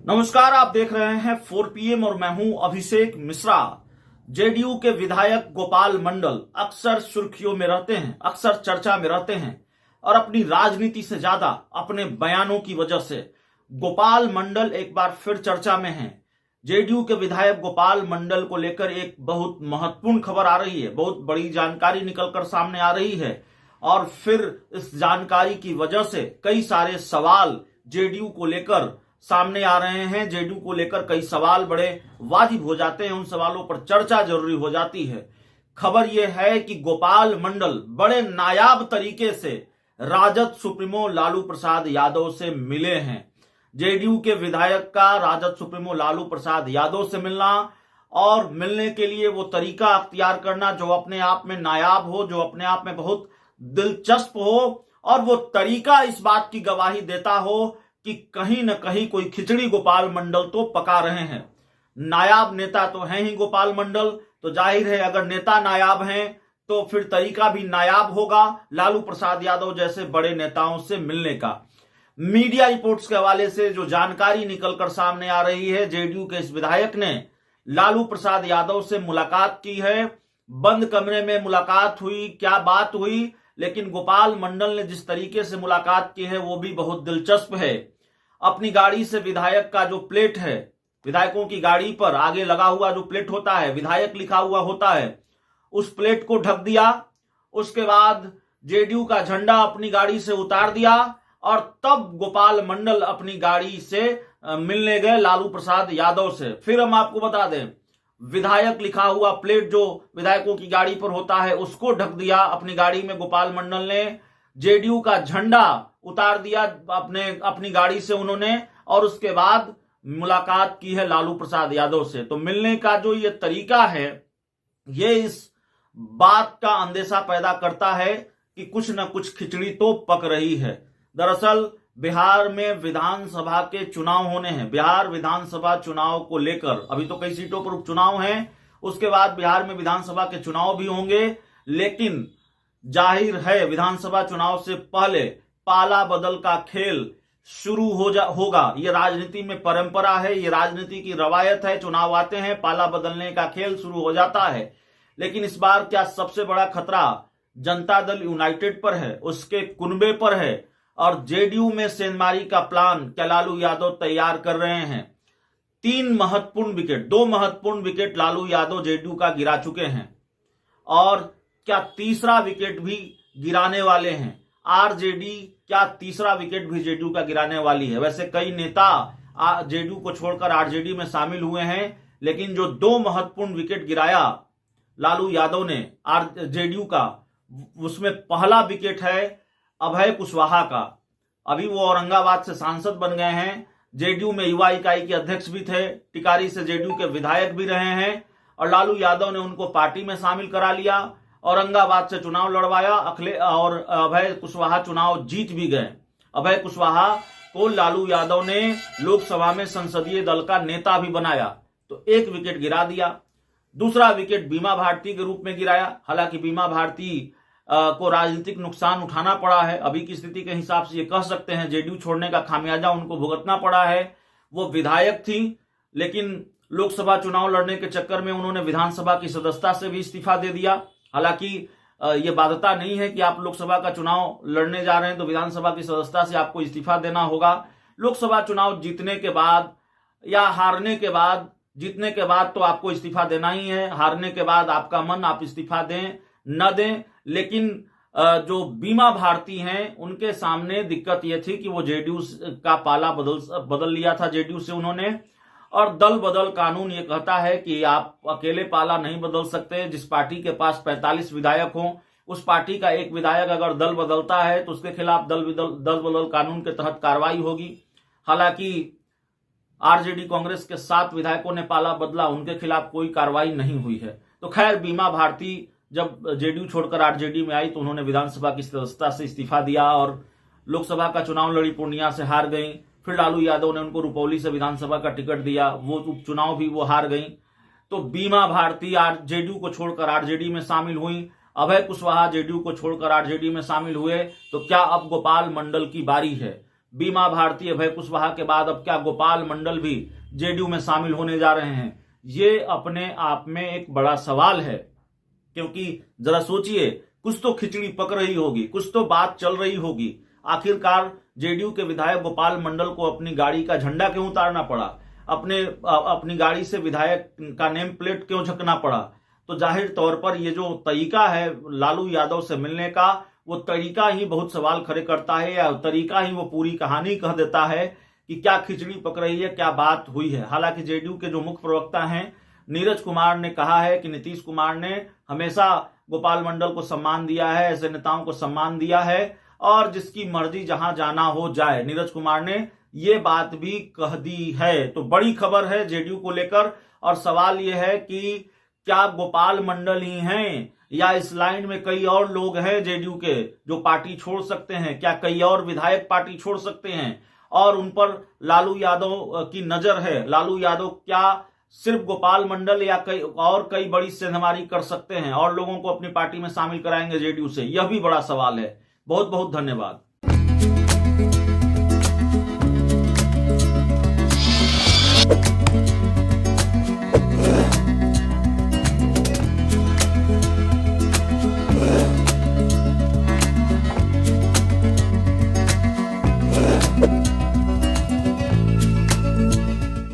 नमस्कार, आप देख रहे हैं 4 PM और मैं हूं अभिषेक मिश्रा। जेडीयू के विधायक गोपाल मंडल अक्सर सुर्खियों में रहते हैं, अक्सर चर्चा में रहते हैं और अपनी राजनीति से ज्यादा अपने बयानों की वजह से गोपाल मंडल एक बार फिर चर्चा में हैं। जेडीयू के विधायक गोपाल मंडल को लेकर एक बहुत महत्वपूर्ण खबर आ रही है, बहुत बड़ी जानकारी निकलकर सामने आ रही है और फिर इस जानकारी की वजह से कई सारे सवाल जेडीयू को लेकर सामने आ रहे हैं। जेडीयू को लेकर कई सवाल बड़े वाजिब हो जाते हैं, उन सवालों पर चर्चा जरूरी हो जाती है। खबर यह है कि गोपाल मंडल बड़े नायाब तरीके से राजद सुप्रीमो लालू प्रसाद यादव से मिले हैं। जेडीयू के विधायक का राजद सुप्रीमो लालू प्रसाद यादव से मिलना और मिलने के लिए वो तरीका अख्तियार करना जो अपने आप में नायाब हो, जो अपने आप में बहुत दिलचस्प हो, और वो तरीका इस बात की गवाही देता हो कि कहीं न कहीं कोई खिचड़ी गोपाल मंडल तो पका रहे हैं। नायाब नेता तो हैं ही गोपाल मंडल, तो जाहिर है अगर नेता नायाब हैं तो फिर तरीका भी नायाब होगा लालू प्रसाद यादव जैसे बड़े नेताओं से मिलने का। मीडिया रिपोर्ट्स के हवाले से जो जानकारी निकलकर सामने आ रही है, जेडीयू के इस विधायक ने लालू प्रसाद यादव से मुलाकात की है। बंद कमरे में मुलाकात हुई, क्या बात हुई, लेकिन गोपाल मंडल ने जिस तरीके से मुलाकात की है वो भी बहुत दिलचस्प है। अपनी गाड़ी से विधायक का जो प्लेट है, विधायकों की गाड़ी पर आगे लगा हुआ जो प्लेट होता है, विधायक लिखा हुआ होता है, उस प्लेट को ढक दिया। उसके बाद जेडीयू का झंडा अपनी गाड़ी से उतार दिया और तब गोपाल मंडल अपनी गाड़ी से मिलने गए लालू प्रसाद यादव से। फिर हम आपको बता दें, विधायक लिखा हुआ प्लेट जो विधायकों की गाड़ी पर होता है उसको ढक दिया अपनी गाड़ी में गोपाल मंडल ने। जेडीयू का झंडा उतार दिया अपनी गाड़ी से उन्होंने, और उसके बाद मुलाकात की है लालू प्रसाद यादव से। तो मिलने का जो ये तरीका है, ये इस बात का अंदेशा पैदा करता है कि कुछ न कुछ खिचड़ी तो पक रही है। दरअसल बिहार में विधानसभा के चुनाव होने हैं। बिहार विधानसभा चुनाव को लेकर अभी तो कई सीटों पर उपचुनाव हैं, उसके बाद बिहार में विधानसभा के चुनाव भी होंगे, लेकिन जाहिर है विधानसभा चुनाव से पहले पाला बदल का खेल शुरू होगा। ये राजनीति में परंपरा है, ये राजनीति की रवायत है। चुनाव आते हैं, पाला बदलने का खेल शुरू हो जाता है। लेकिन इस बार क्या सबसे बड़ा खतरा जनता दल यूनाइटेड पर है, उसके कुनबे पर है, और जेडीयू में सेंधमारी का प्लान क्या लालू यादव तैयार कर रहे हैं। 2 महत्वपूर्ण विकेट लालू यादव जेडीयू का गिरा चुके हैं और क्या तीसरा विकेट भी गिराने वाले हैं। आरजेडी क्या तीसरा विकेट भी जेडीयू का गिराने वाली है। वैसे कई नेता जेडीयू को छोड़कर आरजेडी में शामिल हुए हैं, लेकिन जो 2 महत्वपूर्ण विकेट गिराया लालू यादव ने जेडीयू का, उसमें पहला विकेट है अभय कुशवाहा का। अभी वो औरंगाबाद से सांसद बन गए हैं, जेडीयू में युवा इकाई के अध्यक्ष भी थे, टिकारी से जेडीयू के विधायक भी रहे हैं, और लालू यादव ने उनको पार्टी में शामिल करा लिया, औरंगाबाद से चुनाव लड़वाया और अभय कुशवाहा चुनाव जीत भी गए। अभय कुशवाहा को लालू यादव ने लोकसभा में संसदीय दल का नेता भी बनाया, तो 1 विकेट गिरा दिया। दूसरा विकेट बीमा भारती के रूप में गिराया। हालांकि बीमा भारती को राजनीतिक नुकसान उठाना पड़ा है। अभी की स्थिति के हिसाब से ये कह सकते हैं जेडीयू छोड़ने का खामियाजा उनको भुगतना पड़ा है। वो विधायक थी, लेकिन लोकसभा चुनाव लड़ने के चक्कर में उन्होंने विधानसभा की सदस्यता से भी इस्तीफा दे दिया। हालांकि ये बाध्यता नहीं है कि आप लोकसभा का चुनाव लड़ने जा रहे हैं तो विधानसभा की सदस्यता से आपको इस्तीफा देना होगा। लोकसभा चुनाव जीतने के बाद या हारने के बाद, जीतने के बाद तो आपको इस्तीफा देना ही है, हारने के बाद आपका मन, आप इस्तीफा दें न दें। लेकिन जो बीमा भारती हैं उनके सामने दिक्कत यह थी कि वो जेडीयू का पाला बदल लिया था जेडीयू से उन्होंने, और दल बदल कानून ये कहता है कि आप अकेले पाला नहीं बदल सकते। जिस पार्टी के पास 45 विधायक हों, उस पार्टी का एक विधायक अगर दल बदलता है तो उसके खिलाफ दल बदल कानून के तहत कार्रवाई होगी। हालांकि आरजेडी कांग्रेस के 7 विधायकों ने पाला बदला, उनके खिलाफ कोई कार्रवाई नहीं हुई है। तो खैर, बीमा भारती जब जेडीयू छोड़कर आरजेडी में आई तो उन्होंने विधानसभा की सदस्यता से इस्तीफा दिया और लोकसभा का चुनाव लड़ी, पूर्णिया से हार गई। फिर लालू यादव ने उनको रुपौली से विधानसभा का टिकट दिया, वो उपचुनाव भी वो हार गई। तो बीमा भारती जेडीयू को छोड़कर आरजेडी में शामिल हुई, अभय कुशवाहा जेडीयू को छोड़कर आरजेडी में शामिल हुए। तो क्या अब गोपाल मंडल की बारी है? बीमा भारती, अभय कुशवाहा के बाद अब क्या गोपाल मंडल भी जेडीयू में शामिल होने जा रहे हैं? ये अपने आप में एक बड़ा सवाल है, क्योंकि जरा सोचिए, कुछ तो खिचड़ी पक रही होगी, कुछ तो बात चल रही होगी। आखिरकार जेडीयू के विधायक गोपाल मंडल को अपनी गाड़ी का झंडा क्यों उतारना पड़ा? अपनी गाड़ी से विधायक का नेम प्लेट क्यों झकना पड़ा? तो जाहिर तौर पर ये जो तरीका है लालू यादव से मिलने का, वो तरीका ही बहुत सवाल खड़े करता है, या तरीका ही वो पूरी कहानी कह देता है कि क्या खिचड़ी पक रही है, क्या बात हुई है। हालांकि जेडीयू के जो मुख्य प्रवक्ता हैं नीरज कुमार ने कहा है कि नीतीश कुमार ने हमेशा गोपाल मंडल को सम्मान दिया है, ऐसे नेताओं को सम्मान दिया है, और जिसकी मर्जी जहां जाना हो जाए। नीरज कुमार ने ये बात भी कह दी है। तो बड़ी खबर है जेडीयू को लेकर, और सवाल यह है कि क्या गोपाल मंडल ही हैं या इस लाइन में कई और लोग हैं जेडीयू के जो पार्टी छोड़ सकते हैं? क्या कई और विधायक पार्टी छोड़ सकते हैं और उन पर लालू यादव की नजर है? लालू यादव क्या सिर्फ गोपाल मंडल या कई बड़ी सेंधमारी कर सकते हैं और लोगों को अपनी पार्टी में शामिल कराएंगे जेडीयू से? यह भी बड़ा सवाल है। बहुत बहुत धन्यवाद।